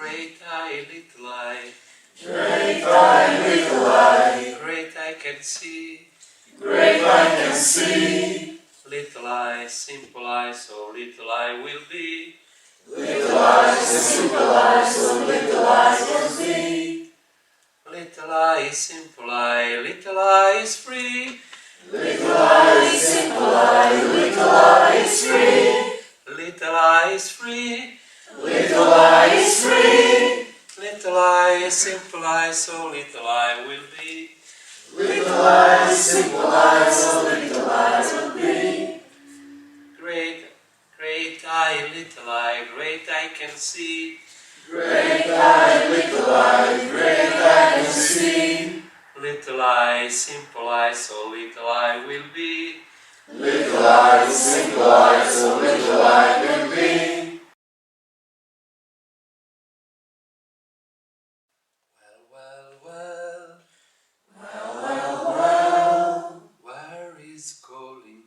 Great I, little I. Great I, little I. Great I can see. Great I can see. Little I, simple I, so little I will be. Little I, simple I, so little I will be. Little I, simple I, little I is free. Little I, simple I, little I is free. Little I is free. Little I is free. Little I, simple I, so little I will be. Little I, simple I, so little I will be. Great I, little I, great I can see. Great I, little I, great I can see. Little I, simple I, so little I will be. Little I, simple I, so little I will be. Well, Well, well, well. where is calling?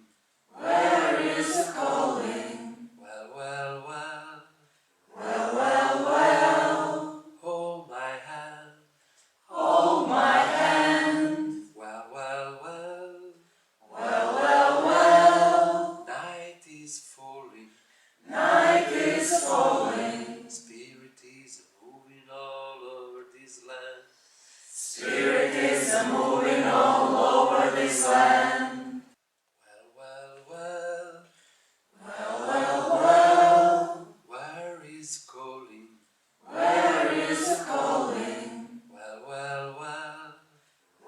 Where is calling? Well, Well, well, well. hold my hand. Hold my hand. Well, Well, well, well. night is falling. Night is falling. Spirit is moving all over this land. Spirit is moving all over this land. Well, Well, well, well. where is calling? Where is calling? Well, Well,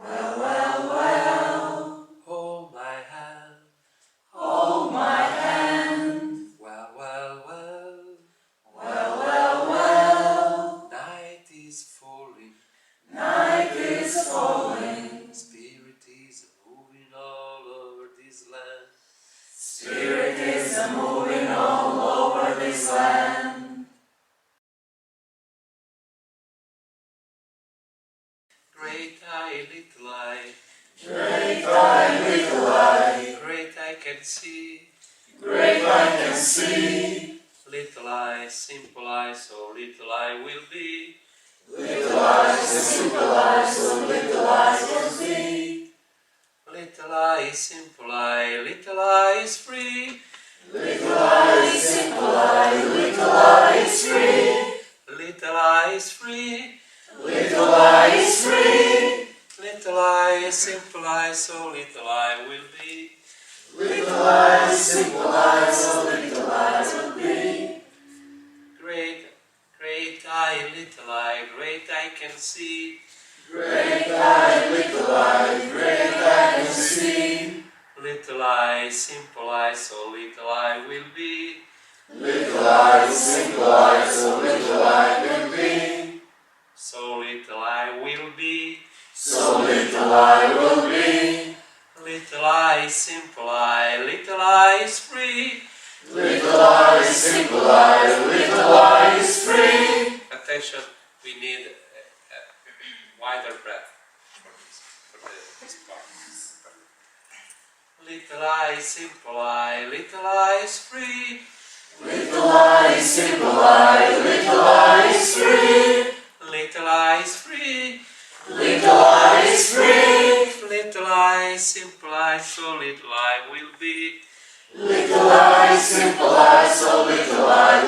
well, well. hold my hand. Hold my hand. Well, Well, well, well. night is falling. Night is falling. Spirit is moving all over this land. Spirit is moving all over this land. Great I, little I. Great I, little I. Great I can see. Great I can see. Little I, simple I, so little I will be. Little I, simple I, so little I will be. Little I, simple I, little I is free. Little I, simple I, little I is free. Little I is free. Little I is free. Little I, simple I, so little I will be. Little I, simple I, so little I will be. Great I, little I, great I can see. Great I, little I, great I can see. Little I, simple I, so little I will be. Little I, simple I, so little I will be. So little I will be. So little I will be. Little I, simple I, little I is free. Little I, simple I, little I is free. Attention, we need a wider breath for this part. Little I, simple I, little I is free. Little I, simple I, little I is free. Little I is free. Little I is free. Little I, simple I, so little I will be. Little I, simple I, so little I